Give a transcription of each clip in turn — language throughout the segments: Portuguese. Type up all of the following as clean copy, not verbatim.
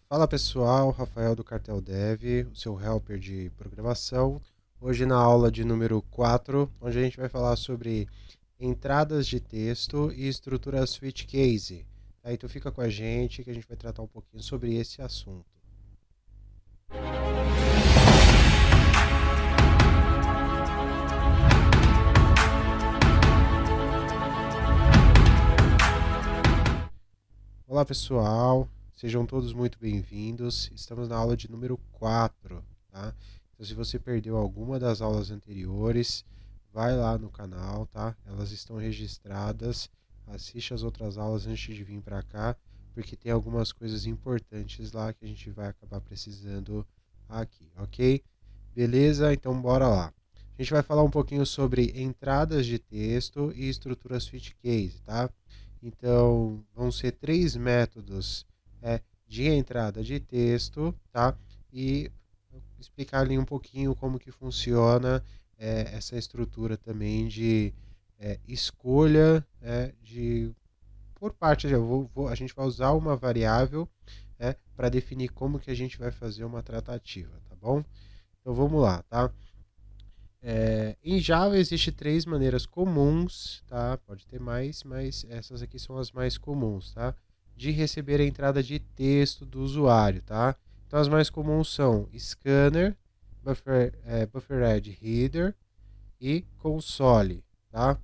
Fala pessoal, Rafael do Cartel Dev, o seu helper de programação. Hoje na aula de número 4, onde a gente vai falar sobre entradas de texto e estrutura switch case. Tá? Então fica com a gente que a gente vai tratar um pouquinho sobre esse assunto. Olá pessoal, sejam todos muito bem-vindos. Estamos na aula de número 4, tá? Então se você perdeu alguma das aulas anteriores, vai lá no canal, tá? Elas estão registradas. Assiste as outras aulas antes de vir para cá, porque tem algumas coisas importantes lá que a gente vai acabar precisando aqui, ok? Beleza? Então bora lá. A gente vai falar um pouquinho sobre entradas de texto e estrutura switch case, tá? Então, vão ser 3 métodos de entrada de texto, tá? E explicar ali um pouquinho como que funciona essa estrutura também de escolha por parte. A gente vai usar uma variável para definir como que a gente vai fazer uma tratativa, tá bom? Então, vamos lá, tá? Em Java existe 3 maneiras comuns, tá? Pode ter mais, mas essas aqui são as mais comuns, tá? De receber a entrada de texto do usuário, tá? Então as mais comuns são scanner, buffered header e console, tá?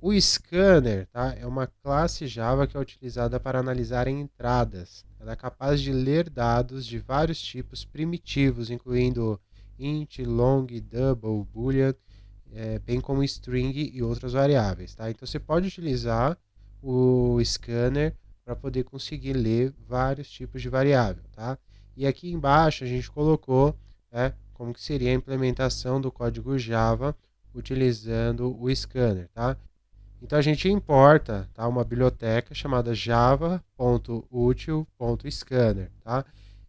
O scanner, tá? É uma classe Java que é utilizada para analisar entradas. Ela é capaz de ler dados de vários tipos primitivos, incluindo int, long, double, boolean, bem como string e outras variáveis, tá? Então você pode utilizar o scanner para poder conseguir ler vários tipos de variável, tá? E aqui embaixo a gente colocou como que seria a implementação do código Java utilizando o scanner, tá? Então a gente importa, tá, uma biblioteca chamada java.util.scanner, tá?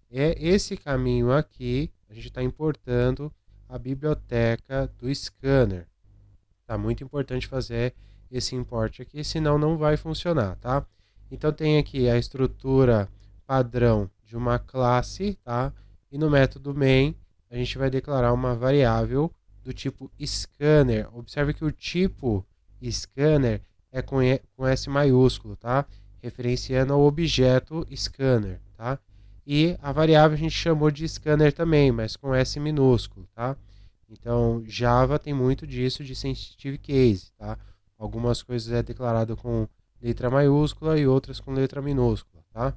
É esse caminho aqui, a gente está importando a biblioteca do scanner. Tá muito importante fazer esse import aqui, senão não vai funcionar, tá? Então tem aqui a estrutura padrão de uma classe, tá? E no método main a gente vai declarar uma variável do tipo scanner. Observe que o tipo scanner é com S maiúsculo, tá? Referenciando ao objeto scanner, tá? E a variável a gente chamou de scanner também, mas com S minúsculo, tá? Então, Java tem muito disso de sensitive case, tá? Algumas coisas é declarado com letra maiúscula e outras com letra minúscula, tá?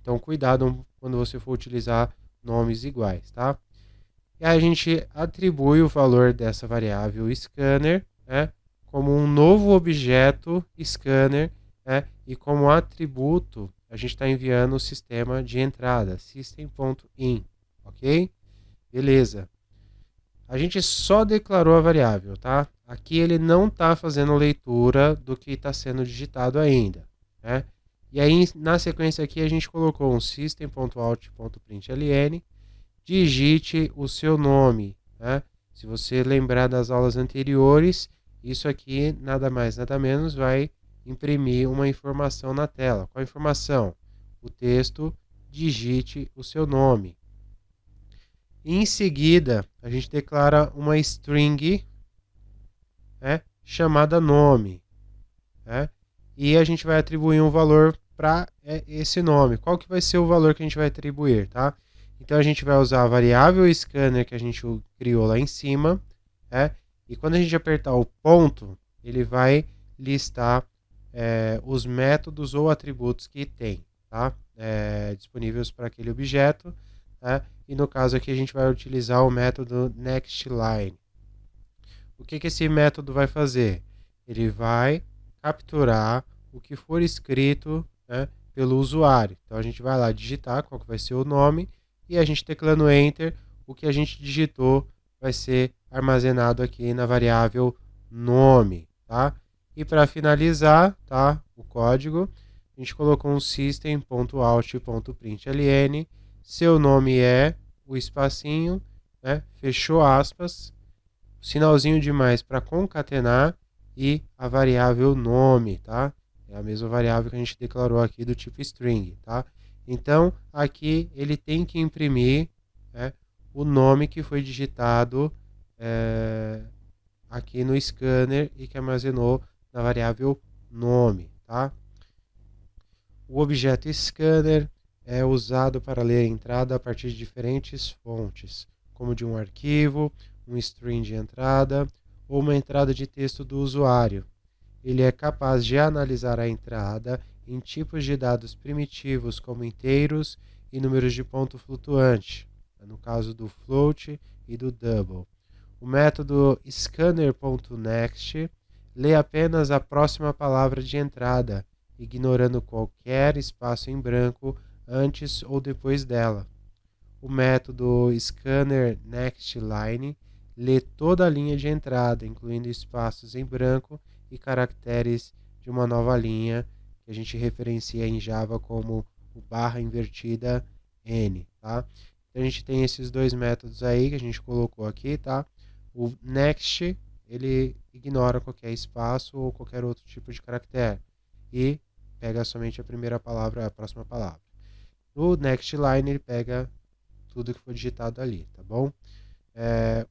Então, cuidado quando você for utilizar nomes iguais, tá? E aí a gente atribui o valor dessa variável scanner, como um novo objeto scanner, e como atributo a gente está enviando o sistema de entrada, system.in, ok? Beleza. A gente só declarou a variável, tá? Aqui ele não está fazendo leitura do que está sendo digitado ainda, né? E aí, na sequência aqui, a gente colocou um system.out.println, digite o seu nome, né? Se você lembrar das aulas anteriores, isso aqui, nada mais, nada menos, vai imprimir uma informação na tela. Qual a informação? O texto, digite o seu nome. Em seguida, a gente declara uma string chamada nome. E a gente vai atribuir um valor para esse nome. Qual que vai ser o valor que a gente vai atribuir, tá? Então a gente vai usar a variável scanner que a gente criou lá em cima, e quando a gente apertar o ponto, ele vai listar os métodos ou atributos que tem, tá? Disponíveis para aquele objeto, e no caso aqui a gente vai utilizar o método nextLine. O que esse método vai fazer? Ele vai capturar o que for escrito pelo usuário. Então a gente vai lá digitar qual que vai ser o nome e a gente teclando Enter, o que a gente digitou vai ser armazenado aqui na variável nome, tá? E para finalizar, tá, o código, a gente colocou um system.out.println, seu nome é o espacinho, fechou aspas, sinalzinho de mais para concatenar e a variável nome, tá? É a mesma variável que a gente declarou aqui do tipo string, tá? Então, aqui ele tem que imprimir, né, o nome que foi digitado aqui no scanner e que armazenou na variável nome, tá? O objeto scanner é usado para ler a entrada a partir de diferentes fontes, como de um arquivo, um string de entrada ou uma entrada de texto do usuário. Ele é capaz de analisar a entrada em tipos de dados primitivos como inteiros e números de ponto flutuante, no caso do float e do double. O método scanner.next lê apenas a próxima palavra de entrada, ignorando qualquer espaço em branco antes ou depois dela. O método scanner.nextLine lê toda a linha de entrada, incluindo espaços em branco e caracteres de uma nova linha, que a gente referencia em Java como o barra invertida n, tá? Então a gente tem esses dois métodos aí que a gente colocou aqui, tá? O next, ele ignora qualquer espaço ou qualquer outro tipo de caractere e pega somente a primeira palavra, a próxima palavra. No next line ele pega tudo que foi digitado ali, tá bom?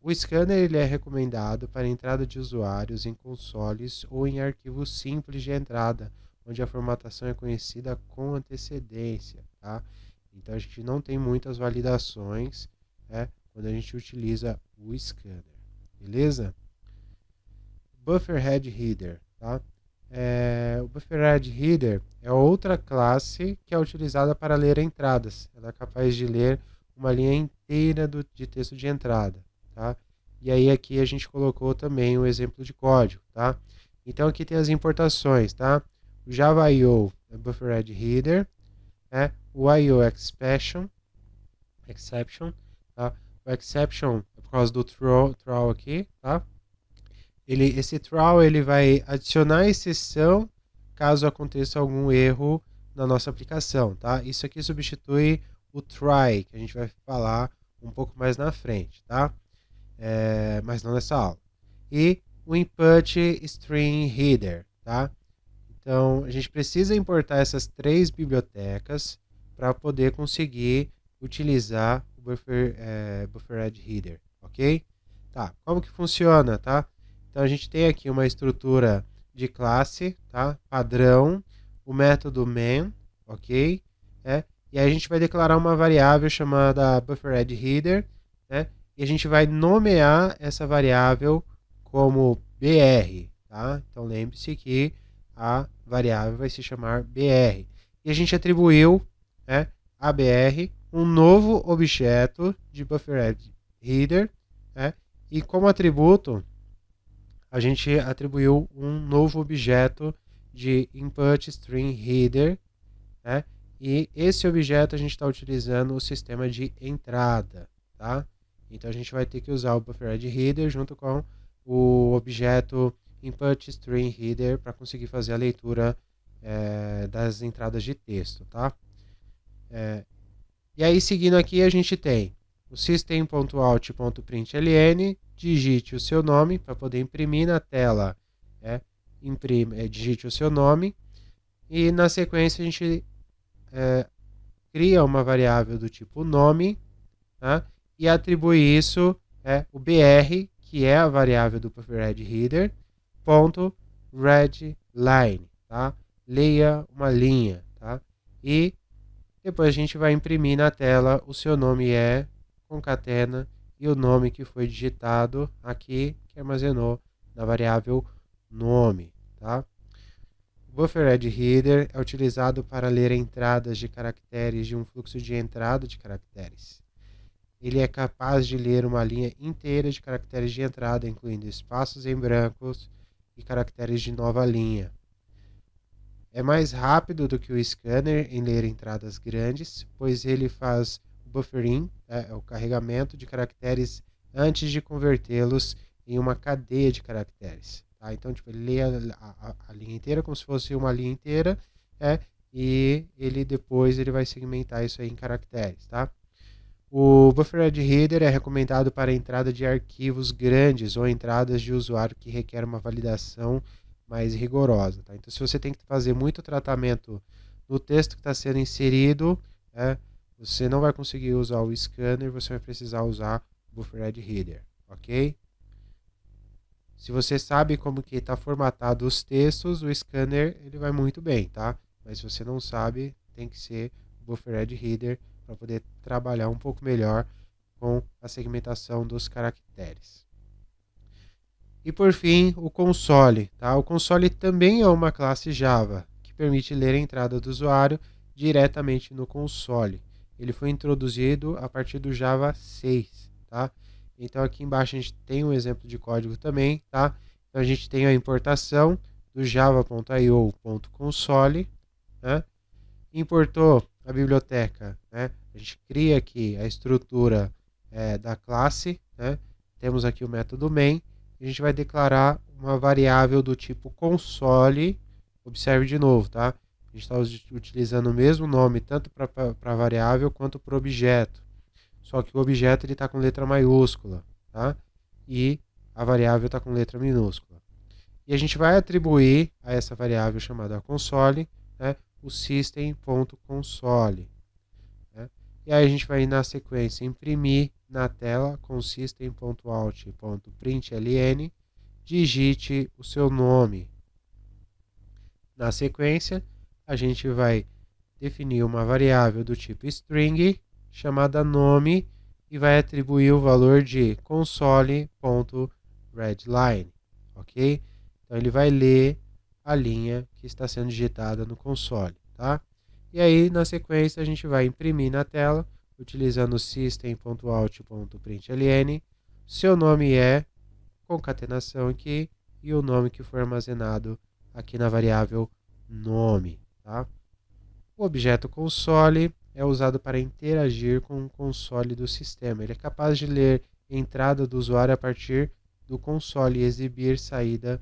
O scanner ele é recomendado para entrada de usuários em consoles ou em arquivos simples de entrada, onde a formatação é conhecida com antecedência, tá? Então a gente não tem muitas validações, né, quando a gente utiliza o scanner, beleza? Bufferhead Header, tá? O Bufferhead Header é outra classe que é utilizada para ler entradas. Ela é capaz de ler uma linha inteira de texto de entrada, tá? E aí aqui a gente colocou também um exemplo de código, tá? Então aqui tem as importações, tá? O Java I/O é Bufferhead Header, né? O I/O exception, tá? O exception é por causa do throw aqui, tá? Esse throw ele vai adicionar exceção caso aconteça algum erro na nossa aplicação, tá? Isso aqui substitui o try, que a gente vai falar um pouco mais na frente, tá? Mas não nessa aula. E o input string header, tá? Então, a gente precisa importar essas três bibliotecas para poder conseguir utilizar o Bufferhead Header, ok? Tá, como que funciona, tá? Então, a gente tem aqui uma estrutura de classe, tá? Padrão, o método main, ok? E aí a gente vai declarar uma variável chamada Bufferhead Header, né? E a gente vai nomear essa variável como BR, tá? Então, lembre-se que a variável vai se chamar BR. E a gente atribuiu, né, a BR um novo objeto de Bufferhead Header, né? E como atributo, a gente atribuiu um novo objeto de input string header, né? E esse objeto a gente está utilizando o sistema de entrada, tá? Então a gente vai ter que usar o Bufferhead Header junto com o objeto input string header para conseguir fazer a leitura das entradas de texto, tá? E aí seguindo aqui a gente tem o system.out.println, digite o seu nome para poder imprimir na tela, digite o seu nome e na sequência a gente cria uma variável do tipo nome, tá? E atribui isso, o br, que é a variável do Bufferhead Header, ponto readline, tá? Leia uma linha, tá? E depois a gente vai imprimir na tela o seu nome concatena e o nome que foi digitado aqui, que armazenou na variável nome, tá? O Bufferhead Header é utilizado para ler entradas de caracteres de um fluxo de entrada de caracteres. Ele é capaz de ler uma linha inteira de caracteres de entrada, incluindo espaços em brancos e caracteres de nova linha. É mais rápido do que o scanner em ler entradas grandes, pois ele faz o buffering, o carregamento de caracteres antes de convertê-los em uma cadeia de caracteres. Tá? Então, tipo, ele lê a linha inteira como se fosse uma linha inteira, e depois ele vai segmentar isso aí em caracteres. Tá? O Bufferhead Header é recomendado para a entrada de arquivos grandes ou entradas de usuário que requer uma validação mais rigorosa. Tá? Então, se você tem que fazer muito tratamento no texto que está sendo inserido, você não vai conseguir usar o scanner, você vai precisar usar o Bufferedreader, ok? Se você sabe como que está formatado os textos, o scanner ele vai muito bem, tá? Mas se você não sabe, tem que ser o Bufferedreader para poder trabalhar um pouco melhor com a segmentação dos caracteres. E por fim, o console, tá? O console também é uma classe Java que permite ler a entrada do usuário diretamente no console. Ele foi introduzido a partir do Java 6, tá? Então aqui embaixo a gente tem um exemplo de código também, tá? Então a gente tem a importação do java.io.console, né? Importou a biblioteca, né? A gente cria aqui a estrutura da classe, né? Temos aqui o método main, a gente vai declarar uma variável do tipo console. Observe de novo, tá? A gente está utilizando o mesmo nome tanto para a variável quanto para o objeto. Só que o objeto está com letra maiúscula, tá? E a variável está com letra minúscula. E a gente vai atribuir a essa variável chamada console, né, o system.console. Né? E aí a gente vai na sequência imprimir na tela com system.out.println, digite o seu nome. Na sequência, a gente vai definir uma variável do tipo string chamada nome e vai atribuir o valor de console.readline, ok? Então ele vai ler a linha que está sendo digitada no console, tá? E aí na sequência a gente vai imprimir na tela utilizando system.out.println. Seu nome é concatenação aqui e o nome que foi armazenado aqui na variável nome, tá? O objeto console é usado para interagir com o console do sistema. Ele é capaz de ler a entrada do usuário a partir do console e exibir saída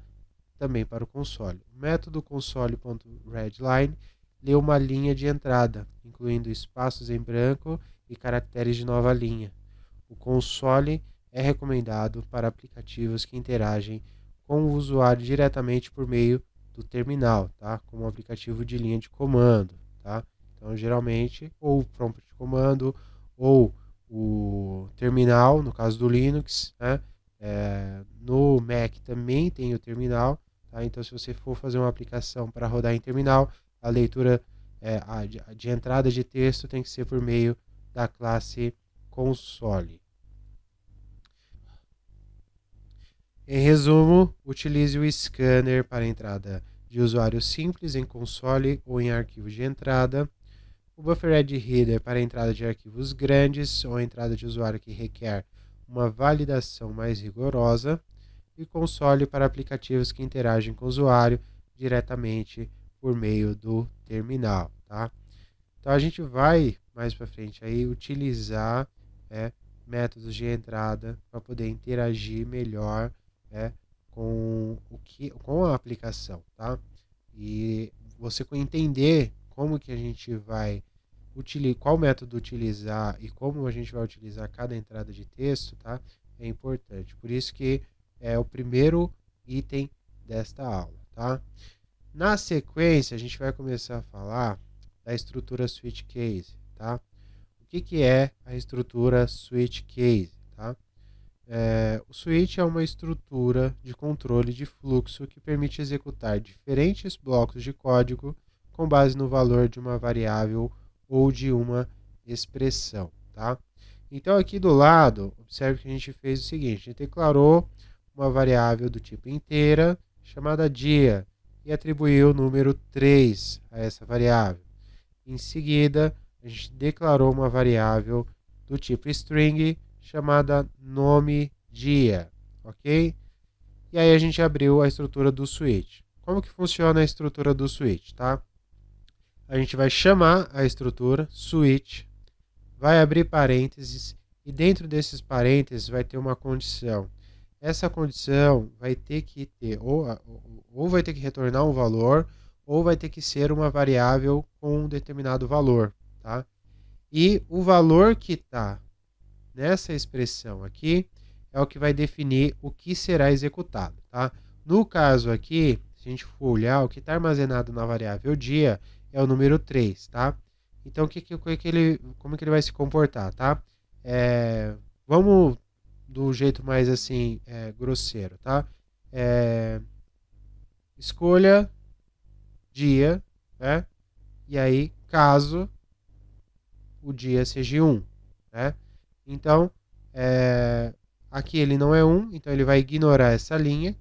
também para o console. O método console.readline lê uma linha de entrada, incluindo espaços em branco e caracteres de nova linha. O console é recomendado para aplicativos que interagem com o usuário diretamente por meio do terminal, tá? Como um aplicativo de linha de comando, tá? Então, geralmente, ou o prompt de comando, ou o terminal, no caso do Linux, né? No Mac também tem o terminal, tá? Então, se você for fazer uma aplicação para rodar em terminal, a leitura de entrada de texto tem que ser por meio da classe console. Em resumo, utilize o scanner para entrada de usuário simples em console ou em arquivos de entrada, o Bufferedreader para entrada de arquivos grandes ou entrada de usuário que requer uma validação mais rigorosa, e console para aplicativos que interagem com o usuário diretamente por meio do terminal, tá? Então a gente vai mais para frente aí utilizar métodos de entrada para poder interagir melhor com a aplicação, tá? E você entender como que a gente vai qual método utilizar e como a gente vai utilizar cada entrada de texto, tá? É importante. Por isso que é o primeiro item desta aula, tá? Na sequência, a gente vai começar a falar da estrutura switch case, tá? O que é a estrutura switch case, tá? O switch é uma estrutura de controle de fluxo que permite executar diferentes blocos de código com base no valor de uma variável ou de uma expressão, tá? Então aqui do lado, observe que a gente fez o seguinte: a gente declarou uma variável do tipo inteira chamada dia e atribuiu o número 3 a essa variável. Em seguida, a gente declarou uma variável do tipo string chamada nome dia, ok? E aí a gente abriu a estrutura do switch. Como que funciona a estrutura do switch, tá? A gente vai chamar a estrutura switch, vai abrir parênteses e dentro desses parênteses vai ter uma condição. Essa condição vai ter que ter ou vai ter que retornar um valor ou vai ter que ser uma variável com um determinado valor, tá? E o valor que está nessa expressão aqui é o que vai definir o que será executado, tá? No caso aqui, se a gente for olhar, o que está armazenado na variável dia é o número 3, tá? Então, como que ele vai se comportar, tá? Vamos do jeito mais assim, grosseiro, tá? Escolha dia, né? E aí, caso o dia seja 1, né? Então, aqui ele não é 1, então ele vai ignorar essa linha.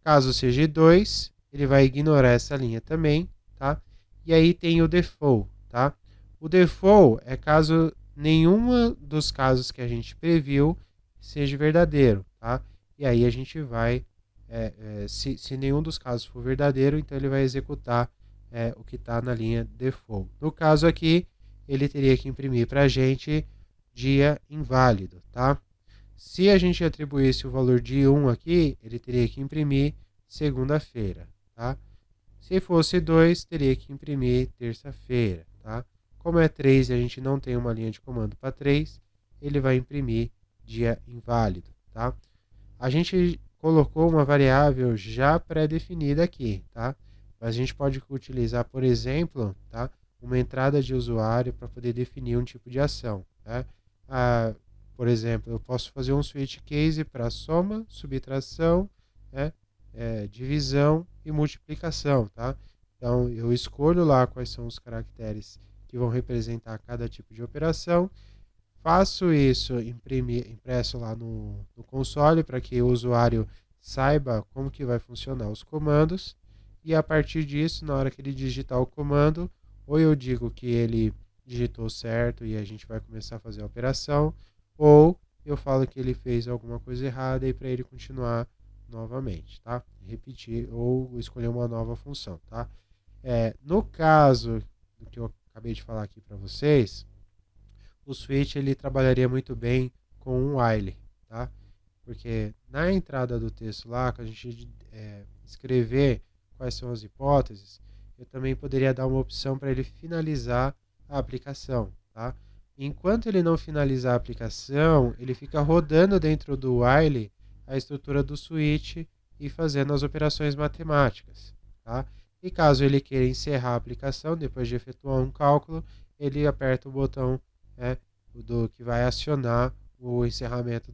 Caso seja 2, ele vai ignorar essa linha também, tá? E aí tem o default, tá? O default é caso nenhum dos casos que a gente previu seja verdadeiro, tá? E aí a gente vai, se nenhum dos casos for verdadeiro, então ele vai executar o que está na linha default. No caso aqui, ele teria que imprimir para a gente dia inválido, tá? Se a gente atribuísse o valor de 1 aqui, ele teria que imprimir segunda-feira, tá? Se fosse 2, teria que imprimir terça-feira, tá? Como é 3 e a gente não tem uma linha de comando para 3, ele vai imprimir dia inválido, tá? A gente colocou uma variável já pré-definida aqui, tá? Mas a gente pode utilizar, por exemplo, tá? Uma entrada de usuário para poder definir um tipo de ação, tá? Por exemplo, eu posso fazer um switch case para soma, subtração, né? Divisão e multiplicação, tá? Então, eu escolho lá quais são os caracteres que vão representar cada tipo de operação, faço isso impresso lá no console para que o usuário saiba como que vai funcionar os comandos, e a partir disso, na hora que ele digitar o comando, ou eu digo que ele digitou certo e a gente vai começar a fazer a operação, ou eu falo que ele fez alguma coisa errada e para ele continuar novamente, tá? Repetir ou escolher uma nova função, tá? No caso do que eu acabei de falar aqui para vocês, o switch ele trabalharia muito bem com um while, tá? Porque na entrada do texto lá, quando a gente escrever quais são as hipóteses, eu também poderia dar uma opção para ele finalizar a aplicação, tá? Enquanto ele não finalizar a aplicação, ele fica rodando dentro do while a estrutura do switch e fazendo as operações matemáticas, tá? E caso ele queira encerrar a aplicação, depois de efetuar um cálculo, ele aperta o botão que vai acionar o encerramento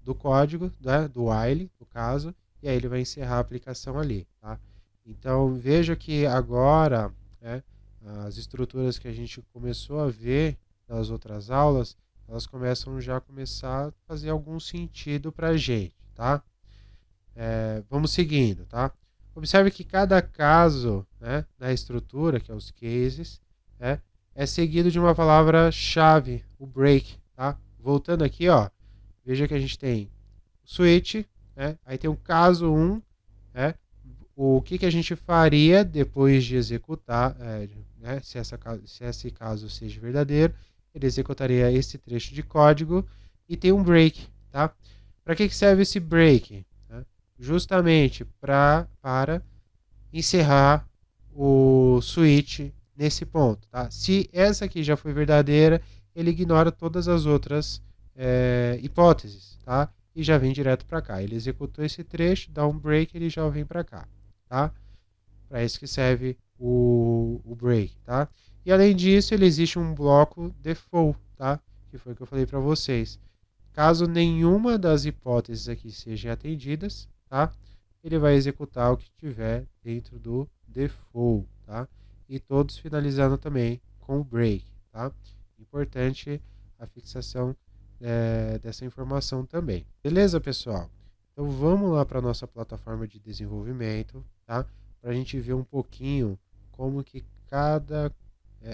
do código, né, do while, no caso, e aí ele vai encerrar a aplicação ali, tá? Então, veja que agora, né, as estruturas que a gente começou a ver nas outras aulas, elas começam já a começar a fazer algum sentido para a gente, tá? Vamos seguindo, tá? Observe que cada caso, né, da estrutura, que é os cases, é seguido de uma palavra-chave, o break, tá? Voltando aqui, ó, veja que a gente tem o switch, né? Aí tem o caso 1, né? O que a gente faria depois de executar, né? Se esse caso seja verdadeiro, ele executaria esse trecho de código e tem um break, tá? Para que serve esse break? Né? Justamente para encerrar o switch nesse ponto, tá? Se essa aqui já foi verdadeira, ele ignora todas as outras hipóteses, tá? E já vem direto para cá. Ele executou esse trecho, dá um break, ele já vem para cá, tá? Para isso que serve o break, tá? E além disso, ele existe um bloco default, tá? Que foi o que eu falei para vocês. Caso nenhuma das hipóteses aqui sejam atendidas, tá? Ele vai executar o que tiver dentro do default, tá? E todos finalizando também com o break, tá? Importante a fixação dessa informação também. Beleza, pessoal? Então vamos lá para a nossa plataforma de desenvolvimento, tá? Para a gente ver um pouquinho como que cada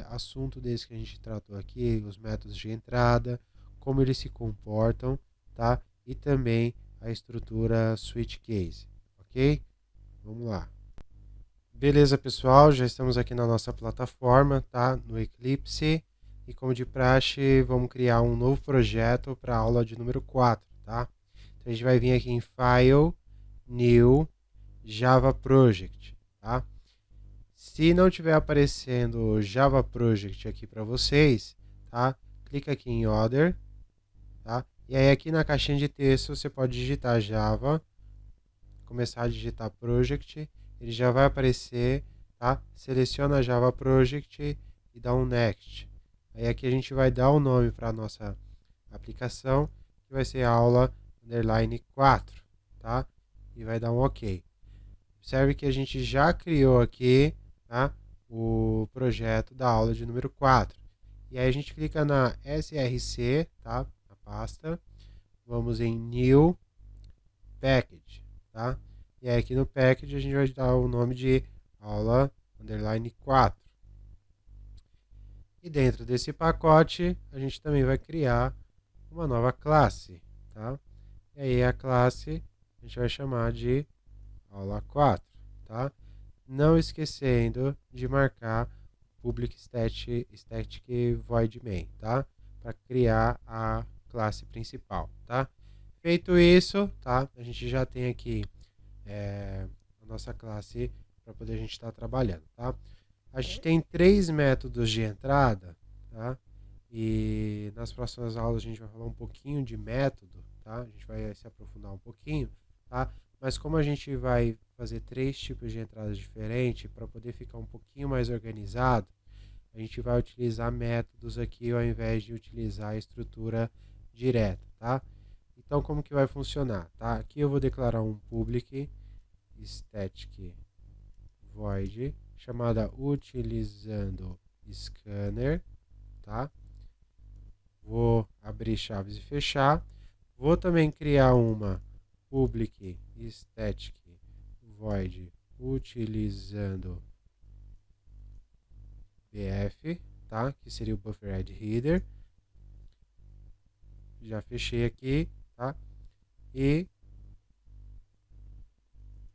assunto desse que a gente tratou aqui, os métodos de entrada, como eles se comportam, tá? E também a estrutura switch case, ok? Vamos lá. Beleza, pessoal, já estamos aqui na nossa plataforma, tá? No Eclipse. E como de praxe, vamos criar um novo projeto para a aula de número 4, tá? Então a gente vai vir aqui em File, New, Java Project, tá? Se não estiver aparecendo Java Project aqui para vocês, tá? Clica aqui em Other, tá? E aí aqui na caixinha de texto você pode digitar Java, começar a digitar Project, ele já vai aparecer, tá? Seleciona Java Project e dá um Next. Aí aqui a gente vai dar o nome para a nossa aplicação, que vai ser aula underline 4, tá? E vai dar um OK. Observe que a gente já criou aqui, tá? O projeto da aula de número 4. E aí a gente clica na src, tá? Na pasta. Vamos em New Package, tá? E aí aqui no Package a gente vai dar o nome de aula underline 4. E dentro desse pacote a gente também vai criar uma nova classe, tá? E aí a classe a gente vai chamar de aula 4, tá? Não esquecendo de marcar public static void main, tá? Para criar a classe principal, tá? Feito isso, tá? A gente já tem aqui a nossa classe para poder a gente estar trabalhando, tá? A gente tem 3 métodos de entrada, tá? E nas próximas aulas a gente vai falar um pouquinho de método, tá? A gente vai se aprofundar um pouquinho, tá? Mas como a gente vai fazer 3 tipos de entradas diferentes, para poder ficar um pouquinho mais organizado, a gente vai utilizar métodos aqui ao invés de utilizar a estrutura direta, tá? Então, como que vai funcionar, tá? Aqui eu vou declarar um public static void chamada utilizando scanner, tá? Vou abrir chaves e fechar. Vou também criar uma public static void utilizando bf, tá? Que seria o buffer add header. Já fechei aqui, tá? E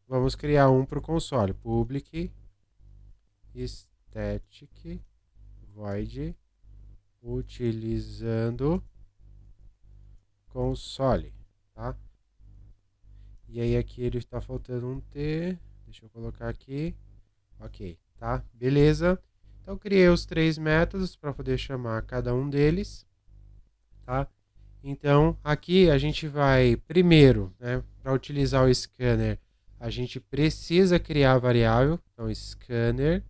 vamos criar um para o console, public static void utilizando console, tá? E aí aqui ele está faltando um T, deixa eu colocar aqui, ok, tá? Beleza? Então criei os 3 métodos para poder chamar cada um deles, tá? Então aqui a gente vai primeiro, né, para utilizar o scanner, a gente precisa criar a variável, então scanner,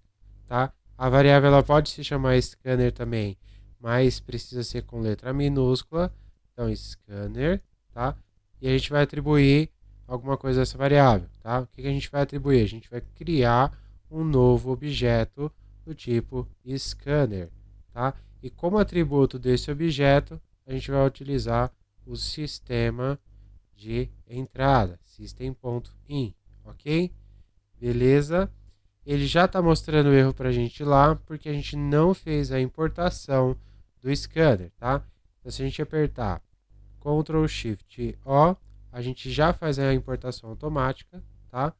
tá? A variável ela pode se chamar scanner também, mas precisa ser com letra minúscula, então scanner, tá? E a gente vai atribuir alguma coisa a essa variável, tá? O que a gente vai atribuir? A gente vai criar um novo objeto do tipo scanner, tá? E como atributo desse objeto, a gente vai utilizar o sistema de entrada, system.in, ok? Beleza? Ele já está mostrando o erro para a gente lá, porque a gente não fez a importação do scanner, tá? Então, se a gente apertar Ctrl Shift O, a gente já faz a importação automática, tá?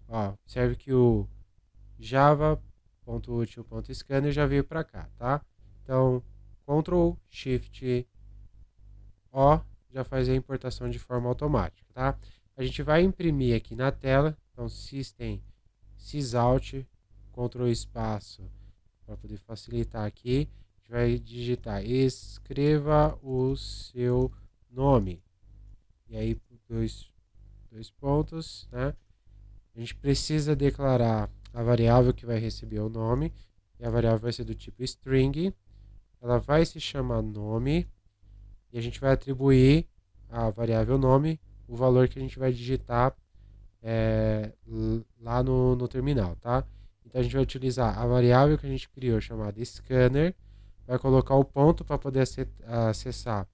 Ó, observe que o java.util.scanner já veio para cá, tá? Então, Ctrl Shift O já faz a importação de forma automática, tá? A gente vai imprimir aqui na tela, então System sysout, Ctrl espaço, para poder facilitar aqui, a gente vai digitar escreva o seu nome. E aí, dois pontos, né? A gente precisa declarar a variável que vai receber o nome, e a variável vai ser do tipo string, ela vai se chamar nome, e a gente vai atribuir a variável nome o valor que a gente vai digitar lá no terminal, tá? Então a gente vai utilizar a variável que a gente criou chamada scanner, vai colocar o ponto para poder acessar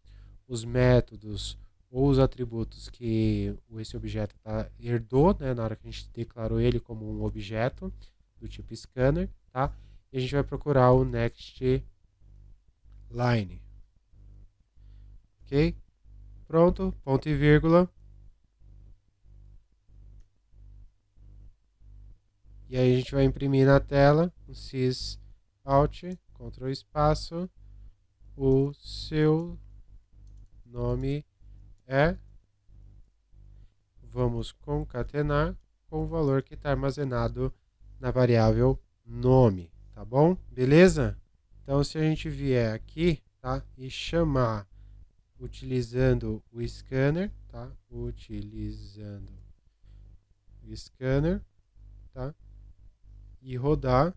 os métodos ou os atributos que esse objeto herdou, né, na hora que a gente declarou ele como um objeto do tipo scanner, tá? E a gente vai procurar o next line, ok? Pronto, ponto e vírgula. E aí a gente vai imprimir na tela o sys alt, Ctrl espaço, o seu nome é, vamos concatenar com o valor que está armazenado na variável nome, tá bom? Beleza? Então se a gente vier aqui, tá, e chamar utilizando o scanner, tá? Utilizando o scanner, tá? e rodar,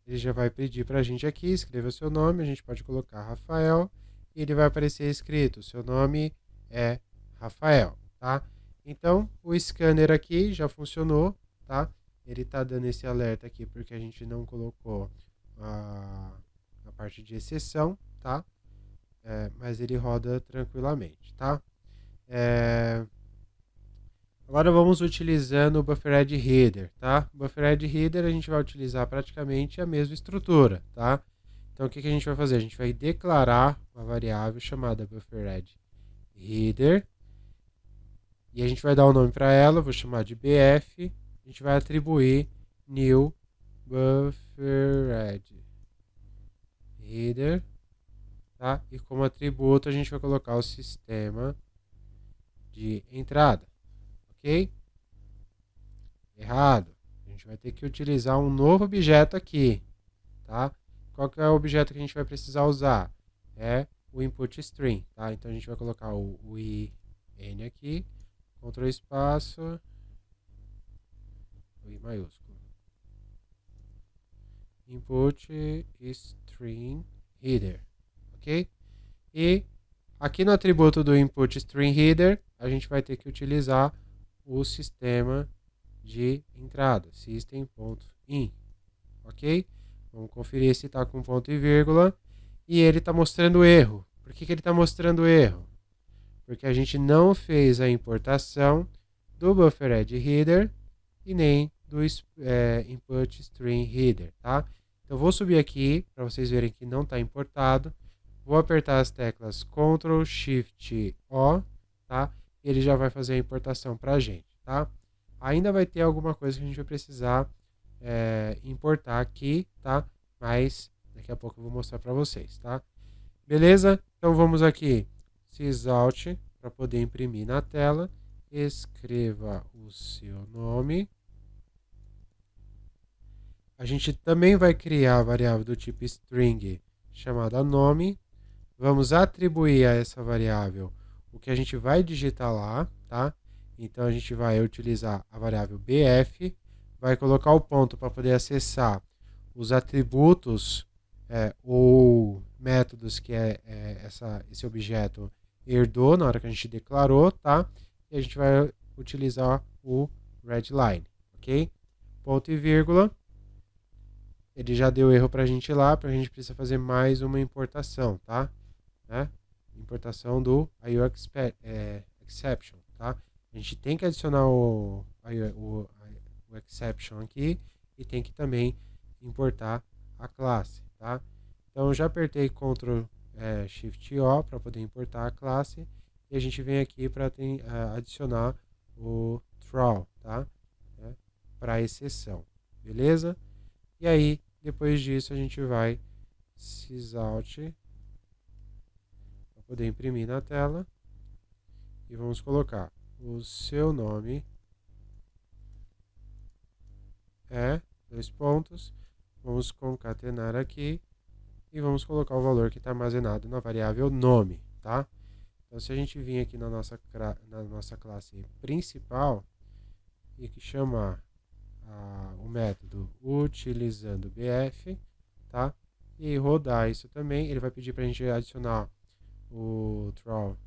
ele já vai pedir para a gente aqui, escreva seu nome, a gente pode colocar Rafael, e ele vai aparecer escrito, seu nome é Rafael, tá? Então, o scanner aqui já funcionou, tá? Ele está dando esse alerta aqui porque a gente não colocou a parte de exceção, tá? Mas ele roda tranquilamente, tá? Agora vamos utilizando o Buffered Header, tá? O Buffered Header a gente vai utilizar praticamente a mesma estrutura, tá? Então o que a gente vai fazer? A gente vai declarar uma variável chamada Buffered Header e a gente vai dar o nome para ela, vou chamar de BF, a gente vai atribuir new Buffered Header, tá? E como atributo a gente vai colocar o sistema de entrada. Ok? Errado. A gente vai ter que utilizar um novo objeto aqui, tá? Qual que é o objeto que a gente vai precisar usar? É o input string, tá? Então a gente vai colocar o IN aqui, Ctrl espaço, o I maiúsculo. Input string header, ok? E aqui no atributo do input string header, a gente vai ter que utilizar o sistema de entrada, system.in, ok? Vamos conferir se está com ponto e vírgula, e ele está mostrando erro. Por que ele está mostrando erro? Porque a gente não fez a importação do Buffered Header e nem do input string header, tá? Então vou subir aqui para vocês verem que não está importado. Vou apertar as teclas Ctrl Shift O, tá? E ele já vai fazer a importação para a gente, tá? Ainda vai ter alguma coisa que a gente vai precisar importar aqui, tá? Mas daqui a pouco eu vou mostrar para vocês, tá? Beleza? Então vamos aqui, sysalt, para poder imprimir na tela. Escreva o seu nome. A gente também vai criar a variável do tipo string chamada nome. Vamos atribuir a essa variável o que a gente vai digitar lá, tá? Então a gente vai utilizar a variável bf, vai colocar o ponto para poder acessar os atributos ou métodos que esse objeto herdou na hora que a gente declarou, tá? E a gente vai utilizar o readline, ok? Ponto e vírgula. Ele já deu erro para a gente lá, porque a gente precisa fazer mais uma importação, tá? Importação do IO exception, tá? A gente tem que adicionar o exception aqui e tem que também importar a classe, tá? Então eu já apertei Ctrl Shift O para poder importar a classe e a gente vem aqui para adicionar o throw, tá? Para exceção, beleza? E aí, depois disso, a gente vai sysalt para poder imprimir na tela e vamos colocar o seu nome dois pontos, vamos concatenar aqui e vamos colocar o valor que está armazenado na variável nome, tá? Então, se a gente vir aqui na nossa classe principal e que chamar o método utilizando bf, tá? E rodar isso também, ele vai pedir para a gente adicionar o throw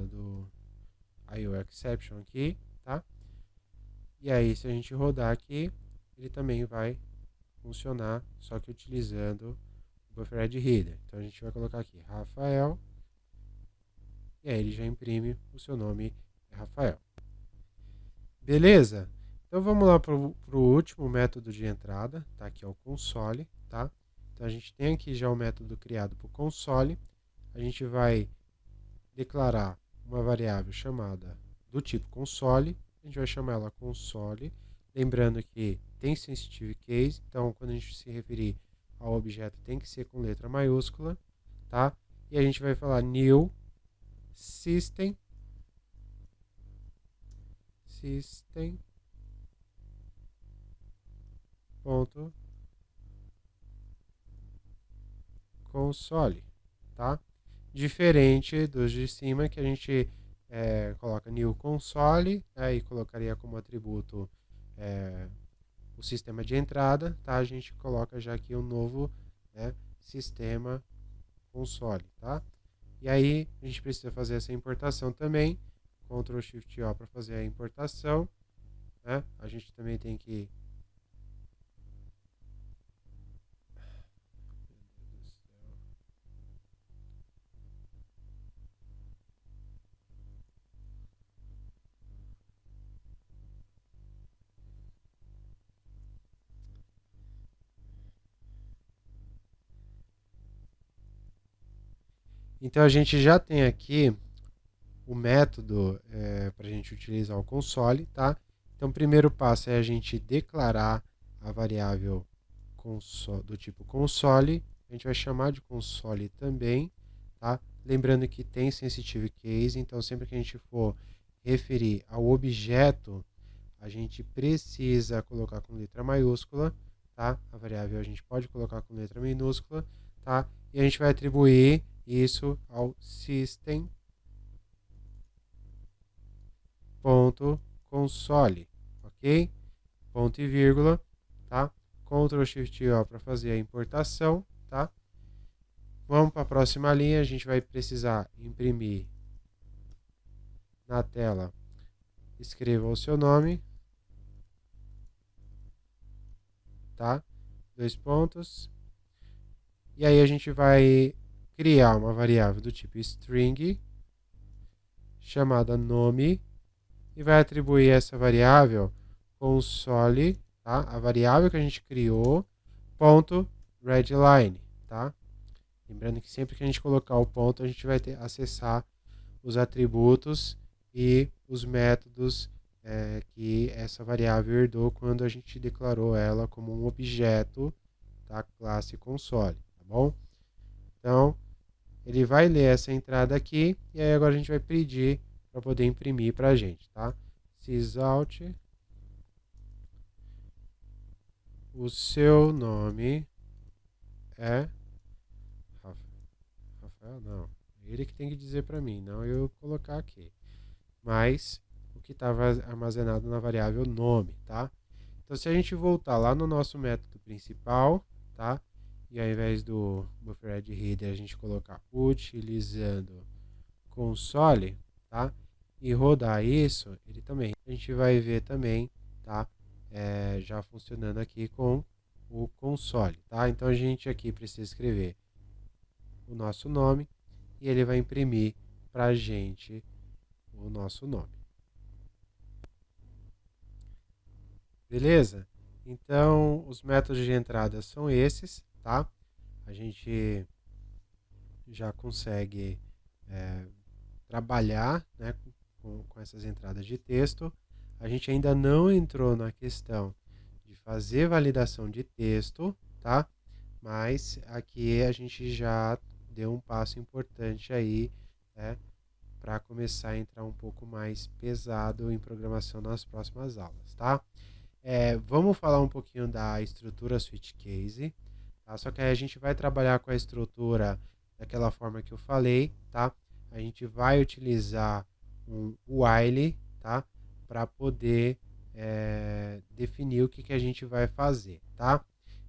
do IO exception aqui, tá? E aí, se a gente rodar aqui, ele também vai funcionar, só que utilizando o Buffered Header. Então a gente vai colocar aqui Rafael, e aí ele já imprime o seu nome é Rafael. Beleza? Então vamos lá para o último método de entrada, tá? Aqui é o console, tá? Então a gente tem aqui já o método criado para o console. A gente vai declarar uma variável chamada do tipo console. A gente vai chamar ela console. Lembrando que tem sensitive case, então quando a gente se referir ao objeto tem que ser com letra maiúscula, tá? E a gente vai falar new system ponto console, tá? Diferente dos de cima que a gente coloca new console, e colocaria como atributo o sistema de entrada, tá? A gente coloca já aqui um novo, né, sistema console, tá? E aí a gente precisa fazer essa importação também, Ctrl Shift O para fazer a importação, né? A gente também tem que Então a gente já tem aqui o método para a gente utilizar o console, tá? Então o primeiro passo é a gente declarar a variável do tipo console, a gente vai chamar de console também, tá? Lembrando que tem sensitive case, então sempre que a gente for referir ao objeto, a gente precisa colocar com letra maiúscula, tá? A variável a gente pode colocar com letra minúscula, tá? E a gente vai atribuir isso ao system.console, ok? Ponto e vírgula, tá? Ctrl Shift O para fazer a importação, tá? Vamos para a próxima linha, a gente vai precisar imprimir na tela, escreva o seu nome, tá? 2 pontos. E aí a gente vai criar uma variável do tipo string, chamada nome, e vai atribuir essa variável console, tá? A variável que a gente criou, ponto readline, tá? Lembrando que sempre que a gente colocar o ponto, a gente vai acessar os atributos e os métodos que essa variável herdou quando a gente declarou ela como um objeto da classe console, tá bom? Então, ele vai ler essa entrada aqui e aí agora a gente vai pedir para poder imprimir para a gente, tá? Sysout, o seu nome é Rafael, não. Ele que tem que dizer para mim, não eu colocar aqui. Mas o que estava armazenado na variável nome, tá? Então, se a gente voltar lá no nosso método principal, tá? E ao invés do bufferedReader a gente colocar utilizando console, tá? E rodar isso, ele também, a gente vai ver também, tá? Já funcionando aqui com o console, tá? Então a gente aqui precisa escrever o nosso nome e ele vai imprimir para a gente o nosso nome. Beleza? Então, os métodos de entrada são esses, tá? A gente já consegue trabalhar, né, com essas entradas de texto. A gente ainda não entrou na questão de fazer validação de texto, tá? Mas aqui a gente já deu um passo importante aí, né, para começar a entrar um pouco mais pesado em programação nas próximas aulas, tá? Vamos falar um pouquinho da estrutura switch case, tá? Só que aí a gente vai trabalhar com a estrutura daquela forma que eu falei, tá? A gente vai utilizar um while, tá? Para poder definir o que a gente vai fazer, tá?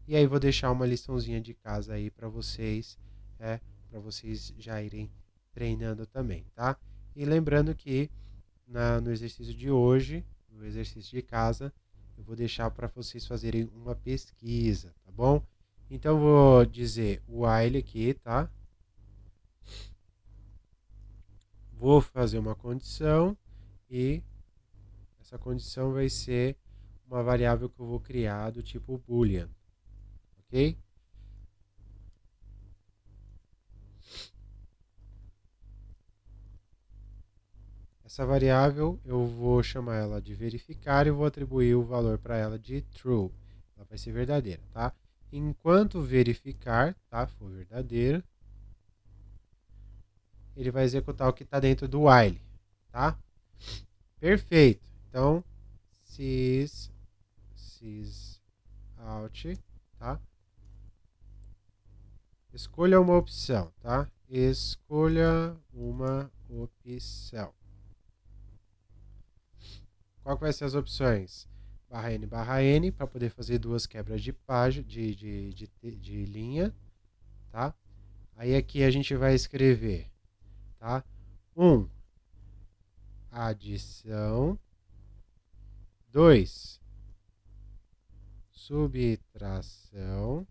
E aí vou deixar uma liçãozinha de casa aí para vocês já irem treinando também, tá? E lembrando que no exercício de hoje, no exercício de casa, eu vou deixar para vocês fazerem uma pesquisa, tá bom? Então vou dizer while aqui, tá? Vou fazer uma condição e essa condição vai ser uma variável que eu vou criar do tipo boolean, ok? Essa variável eu vou chamar ela de verificar e vou atribuir o valor para ela de true. Ela vai ser verdadeira, tá? Enquanto verificar, tá? For verdadeiro, ele vai executar o que está dentro do while, tá? Perfeito. Então, sysout, tá? Escolha uma opção, tá? Escolha uma opção. Qual que vai ser as opções? barra N para poder fazer duas quebras de página, de linha, tá? Aí aqui a gente vai escrever, tá? 1, adição, 2, subtração,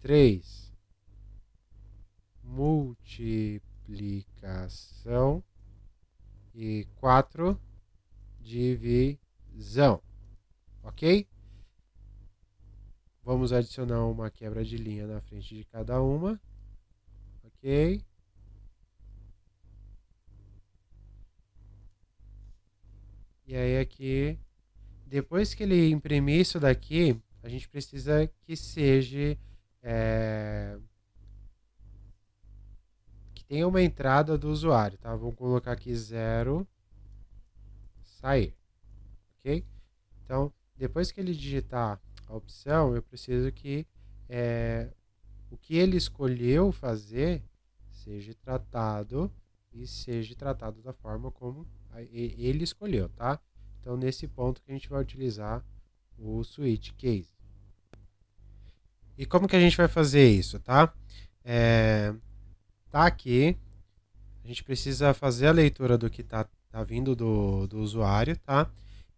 3, multiplicação e 4, divisão, ok? Vamos adicionar uma quebra de linha na frente de cada uma, ok? E aí aqui, depois que ele imprimir isso daqui, a gente precisa que seja, que tenha uma entrada do usuário, tá? Vamos colocar aqui 0, sair, ok? Então, depois que ele digitar a opção, eu preciso que o que ele escolheu fazer seja tratado e seja tratado da forma como ele escolheu, tá? Então, nesse ponto que a gente vai utilizar o switch case. E como que a gente vai fazer isso, tá? Tá aqui, a gente precisa fazer a leitura do que tá vindo do usuário, tá?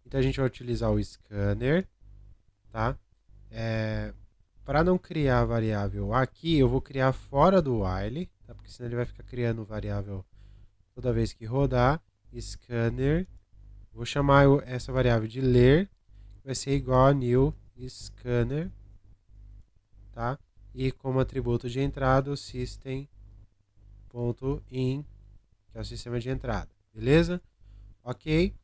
Então, a gente vai utilizar o scanner, tá? Para não criar a variável aqui, eu vou criar fora do while, tá? Porque senão ele vai ficar criando variável toda vez que rodar. Scanner, vou chamar essa variável de ler, vai ser igual a new scanner, tá? E como atributo de entrada, o system.in, que é o sistema de entrada, beleza? Ok?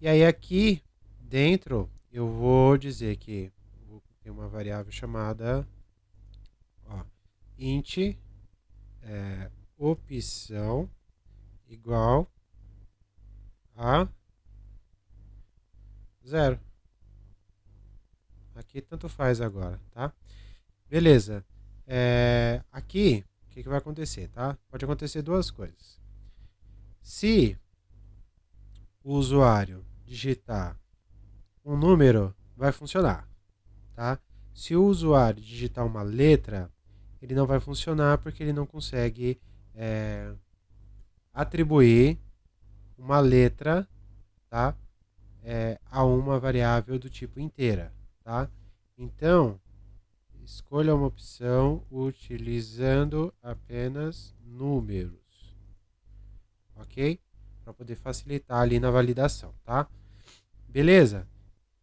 E aí aqui dentro eu vou dizer que tem uma variável chamada int opção igual a 0. Aqui tanto faz agora, tá? Beleza. Aqui, o que vai acontecer, tá? Pode acontecer duas coisas. Se o usuário digitar um número, vai funcionar, tá? Se o usuário digitar uma letra, ele não vai funcionar porque ele não consegue atribuir uma letra, tá? A uma variável do tipo inteira, tá? Então, escolha uma opção utilizando apenas números, ok? Para poder facilitar ali na validação, tá? Beleza?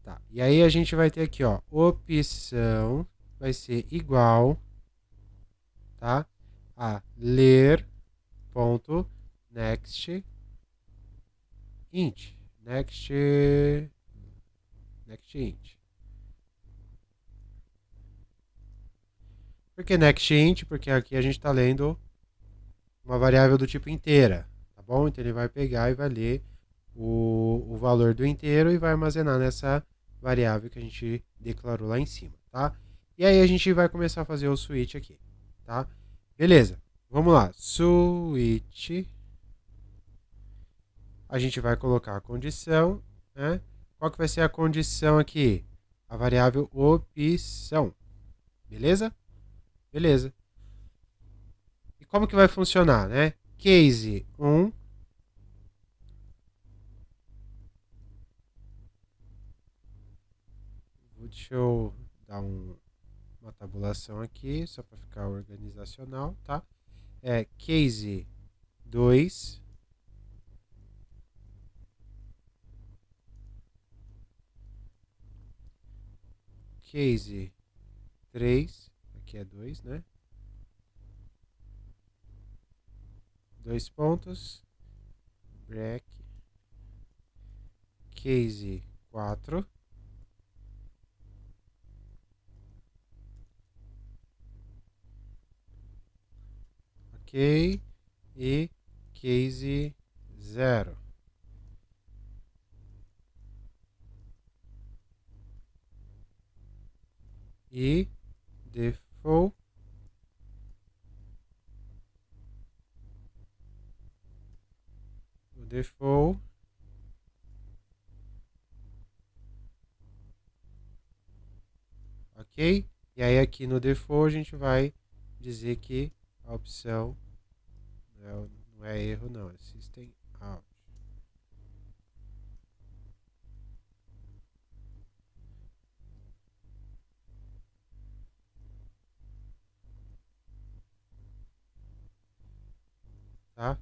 Tá. E aí a gente vai ter aqui, ó, opção vai ser igual, tá? A ler ponto next int, next int. Por que next int? Porque aqui a gente está lendo uma variável do tipo inteira, tá bom? Então ele vai pegar e vai ler o valor do inteiro e vai armazenar nessa variável que a gente declarou lá em cima, tá? E aí a gente vai começar a fazer o switch aqui, tá? Beleza, vamos lá. Switch. A gente vai colocar a condição, né? Qual que vai ser a condição aqui? A variável opção, beleza? Beleza. E como que vai funcionar, né? Case 1. Deixa eu dar uma tabulação aqui, só para ficar organizacional, tá? Case 2. Case 3. Aqui é 2, né? 2 pontos. Break. Case 4. Ok. E case 0. E default ok? E aí aqui no default a gente vai dizer que a opção não é erro não, é system out. Tá?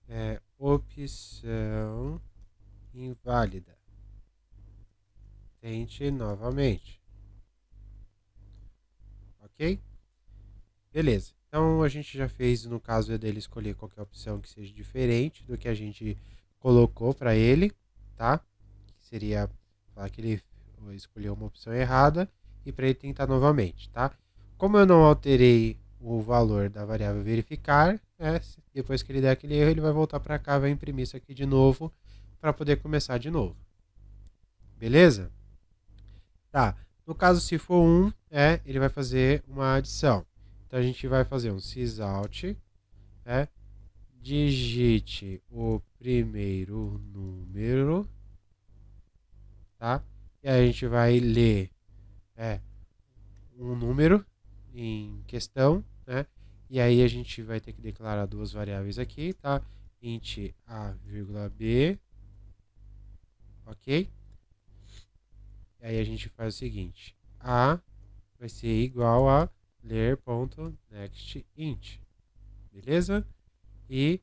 É opção inválida. Tente novamente. Ok? Beleza. Então a gente já fez, no caso dele, escolher qualquer opção que seja diferente do que a gente colocou para ele, tá? Que seria falar que ele escolheu uma opção errada e para ele tentar novamente, tá? Como eu não alterei o valor da variável verificar, depois que ele der aquele erro, ele vai voltar para cá, vai imprimir isso aqui de novo para poder começar de novo. Beleza? Tá. No caso, se for 1, ele vai fazer uma adição. Então a gente vai fazer um sysout, digite o primeiro número, tá? E aí a gente vai ler um número em questão, né? E aí a gente vai ter que declarar duas variáveis aqui, tá? Int a, b, ok? E aí a gente faz o seguinte, a vai ser igual a ler.nextInt, beleza? E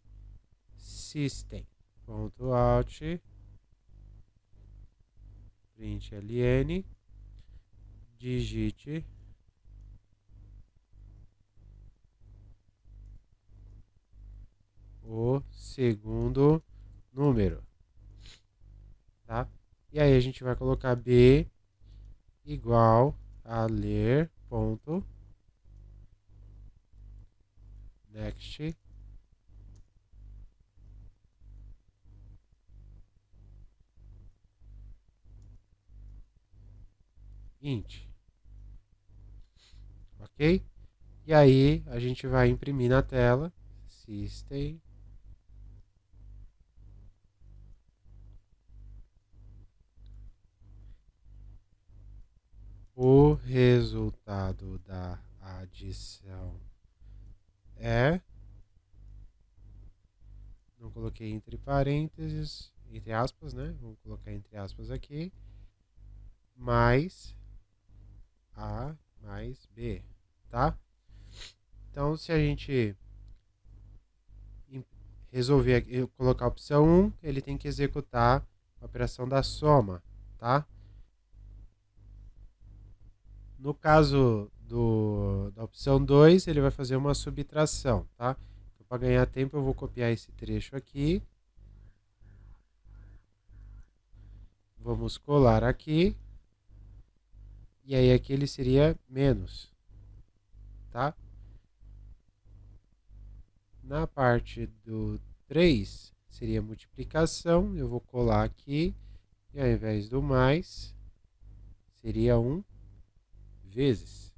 system.out println digite o segundo número, tá? E aí a gente vai colocar b igual a ler.next int, ok? E aí a gente vai imprimir na tela system o resultado da adição não coloquei entre parênteses, entre aspas, né? Vamos colocar entre aspas aqui, mais A mais B, tá? Então, se a gente resolver colocar a opção 1, ele tem que executar a operação da soma, tá? No caso da opção 2, ele vai fazer uma subtração, tá? Então, para ganhar tempo, eu vou copiar esse trecho aqui. Vamos colar aqui. E aí aqui ele seria menos, tá? Na parte do 3, seria multiplicação. Eu vou colar aqui. E ao invés do mais, seria um vezes,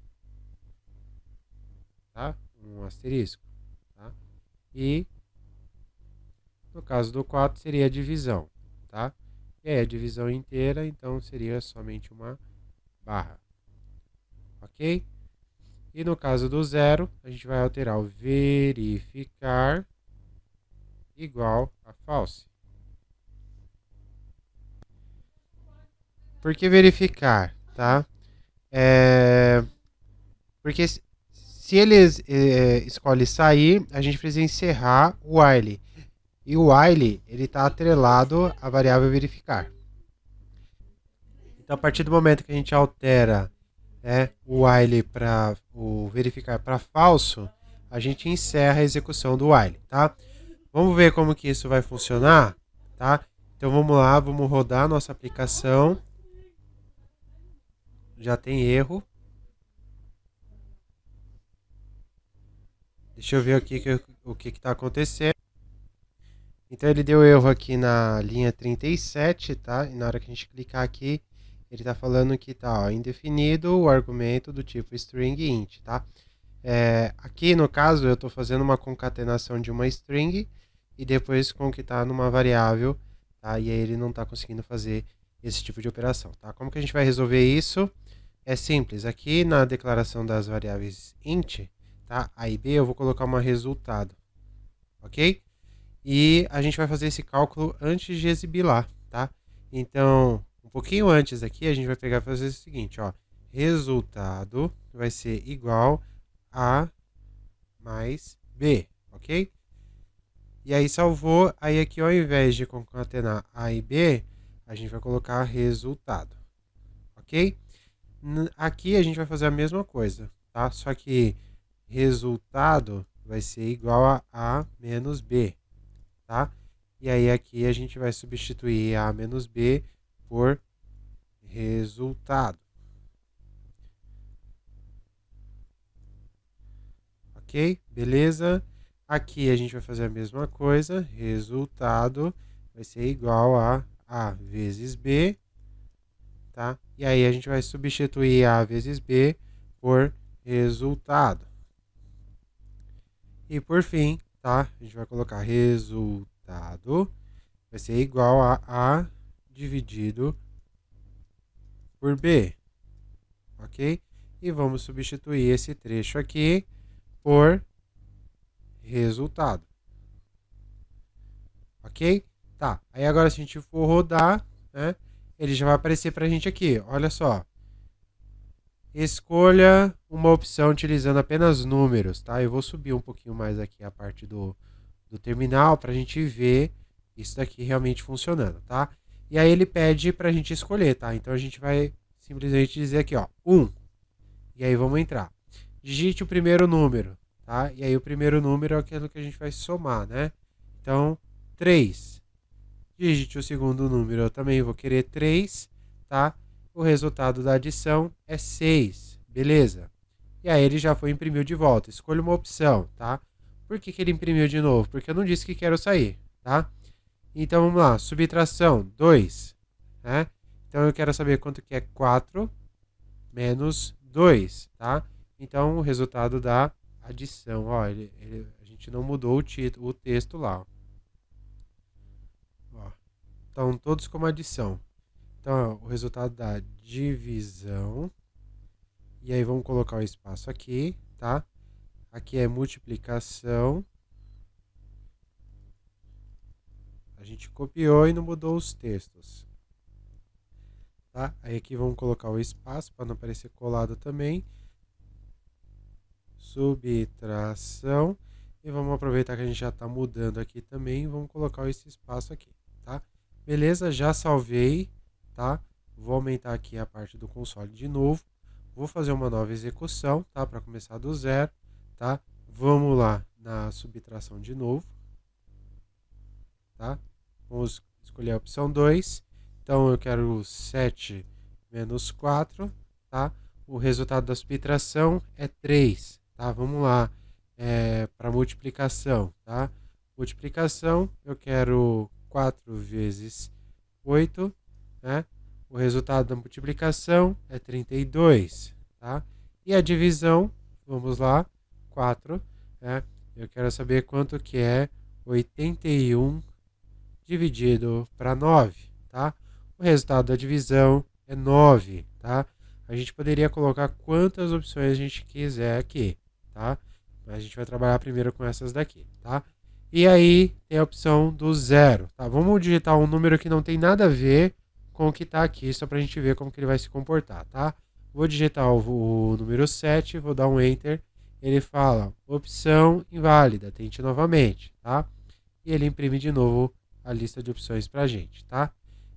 tá? Um asterisco, tá? E no caso do 4 seria a divisão, tá? E aí a divisão inteira, então seria somente uma barra, ok? E no caso do 0, a gente vai alterar o verificar igual a false. Por que verificar, tá? Porque se ele escolhe sair, a gente precisa encerrar o while. E o while, ele está atrelado à variável verificar. Então, a partir do momento que a gente altera o while para o verificar para falso, a gente encerra a execução do while, tá? Vamos ver como que isso vai funcionar, tá? Então, vamos lá, vamos rodar a nossa aplicação. Já tem erro. Deixa eu ver aqui o que está acontecendo. Então ele deu erro aqui na linha 37, tá? E na hora que a gente clicar aqui, ele está falando que tá indefinido o argumento do tipo string int, tá? Aqui no caso eu estou fazendo uma concatenação de uma string e depois com que está numa variável, tá? E aí ele não está conseguindo fazer esse tipo de operação, tá? Como que a gente vai resolver isso? É simples, aqui na declaração das variáveis int, tá? A e b, eu vou colocar uma resultado, ok? E a gente vai fazer esse cálculo antes de exibir lá, tá? Então, um pouquinho antes aqui, a gente vai pegar e fazer o seguinte, ó. Resultado vai ser igual a mais b, ok? E aí salvou, aí aqui ao invés de concatenar a e b, a gente vai colocar resultado, ok? Aqui a gente vai fazer a mesma coisa, tá? Só que resultado vai ser igual a menos b, tá? E aí aqui a gente vai substituir a menos b por resultado. Ok? Beleza? Aqui a gente vai fazer a mesma coisa. Resultado vai ser igual a vezes b, tá? E aí a gente vai substituir a vezes b por resultado. E por fim, tá? A gente vai colocar resultado vai ser igual a dividido por b, ok? E vamos substituir esse trecho aqui por resultado, ok? Tá, aí agora se a gente for rodar, né, ele já vai aparecer pra gente aqui, olha só. Escolha uma opção utilizando apenas números, tá? Eu vou subir um pouquinho mais aqui a parte do terminal pra gente ver isso daqui realmente funcionando, tá? E aí ele pede pra gente escolher, tá? Então a gente vai simplesmente dizer aqui, ó, 1. E aí vamos entrar. Digite o primeiro número, tá? E aí o primeiro número é aquilo que a gente vai somar, né? Então, 3. Digite o segundo número, eu também vou querer 3, tá? O resultado da adição é 6, beleza? E aí ele já foi e imprimiu de volta. Escolha uma opção, tá? Por que ele imprimiu de novo? Porque eu não disse que quero sair, tá? Então vamos lá, subtração, 2, né? Então eu quero saber quanto que é 4 menos 2, tá? Então o resultado da adição, ó, a gente não mudou o texto lá, ó. Estão todos como adição. Então, ó, o resultado da divisão, e aí vamos colocar o espaço aqui, tá? Aqui é multiplicação. A gente copiou e não mudou os textos. Tá? Aí aqui vamos colocar o espaço para não aparecer colado também. Subtração. E vamos aproveitar que a gente já está mudando aqui também. Vamos colocar esse espaço aqui, tá? Beleza, já salvei, tá? Vou aumentar aqui a parte do console de novo. Vou fazer uma nova execução, tá? Para começar do zero, tá? Vamos lá na subtração de novo, tá? Vamos escolher a opção 2. Então eu quero 7 menos 4, tá? O resultado da subtração é 3, tá? Vamos lá para multiplicação, tá? Multiplicação, eu quero 4 vezes 8, né? O resultado da multiplicação é 32, tá? E a divisão, vamos lá, 4, né? Eu quero saber quanto que é 81 dividido para 9, tá? O resultado da divisão é 9, tá? A gente poderia colocar quantas opções a gente quiser aqui, tá? Mas a gente vai trabalhar primeiro com essas daqui, tá? E aí tem a opção do zero, tá? Vamos digitar um número que não tem nada a ver com o que está aqui, só para a gente ver como que ele vai se comportar, tá? Vou digitar o número 7, vou dar um Enter. Ele fala, opção inválida, tente novamente, tá? E ele imprime de novo a lista de opções para a gente, tá?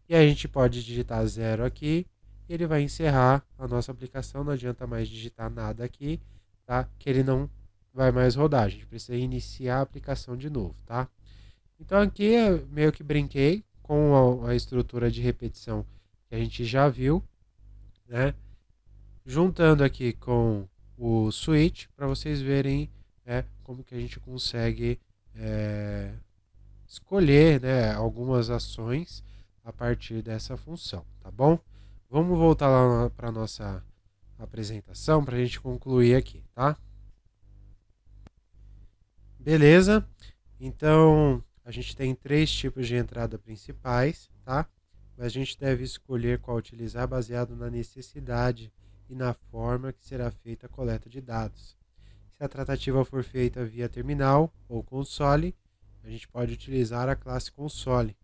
E a gente pode digitar 0 aqui, e ele vai encerrar a nossa aplicação, não adianta mais digitar nada aqui, tá? Que ele não vai mais rodar, a gente precisa iniciar a aplicação de novo, tá? Então aqui eu meio que brinquei com a estrutura de repetição que a gente já viu, né? Juntando aqui com o switch, para vocês verem como que a gente consegue escolher, né, algumas ações a partir dessa função, tá bom? Vamos voltar lá para a nossa apresentação para a gente concluir aqui, tá? Beleza? Então, a gente tem 3 tipos de entrada principais, tá? Mas a gente deve escolher qual utilizar baseado na necessidade e na forma que será feita a coleta de dados. Se a tratativa for feita via terminal ou console, a gente pode utilizar a classe console.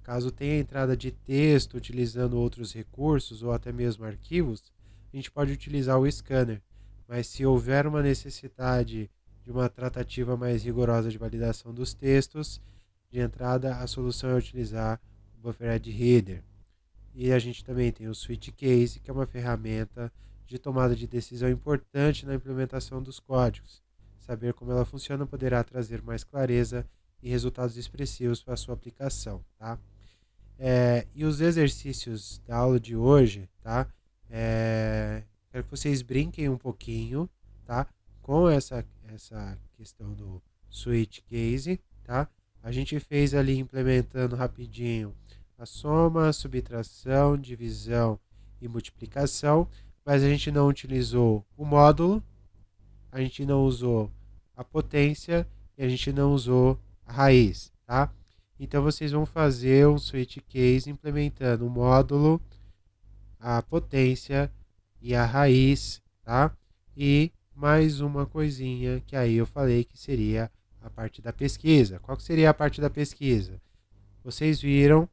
Caso tenha entrada de texto utilizando outros recursos ou até mesmo arquivos, a gente pode utilizar o scanner. Mas se houver uma necessidade de uma tratativa mais rigorosa de validação dos textos, de entrada a solução é utilizar o Buffered Reader. E a gente também tem o Switch Case, que é uma ferramenta de tomada de decisão importante na implementação dos códigos. Saber como ela funciona poderá trazer mais clareza e resultados expressivos para a sua aplicação, tá? E os exercícios da aula de hoje, tá? Quero que vocês brinquem um pouquinho, tá? Com essa questão do switch case, tá? A gente fez ali implementando rapidinho a soma, subtração, divisão e multiplicação, mas a gente não utilizou o módulo, a gente não usou a potência e a gente não usou a raiz, tá? Então vocês vão fazer um switch case implementando o módulo, a potência e a raiz, tá? E mais uma coisinha que aí eu falei que seria a parte da pesquisa. Qual que seria a parte da pesquisa? Vocês viram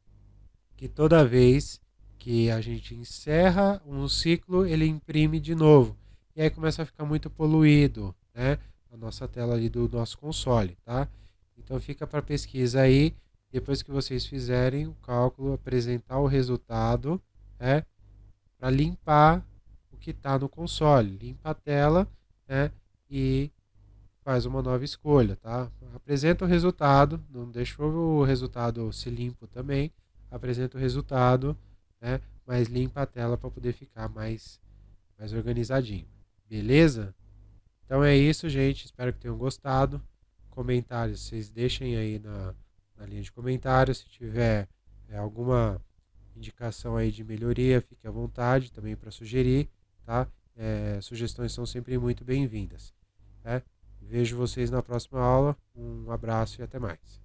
que toda vez que a gente encerra um ciclo, ele imprime de novo. E aí começa a ficar muito poluído, né? A nossa tela ali do nosso console, tá? Então fica para pesquisa aí. Depois que vocês fizerem o cálculo, apresentar o resultado, para limpar o que está no console. Limpa a tela, e faz uma nova escolha, tá? Apresenta o resultado, não deixa o resultado se limpo também. Apresenta o resultado, mas limpa a tela para poder ficar mais organizadinho. Beleza? Então é isso, gente. Espero que tenham gostado. Comentários, vocês deixem aí na linha de comentários. Se tiver alguma indicação aí de melhoria, fique à vontade também para sugerir, tá? Sugestões são sempre muito bem-vindas. Vejo vocês na próxima aula. Um abraço e até mais.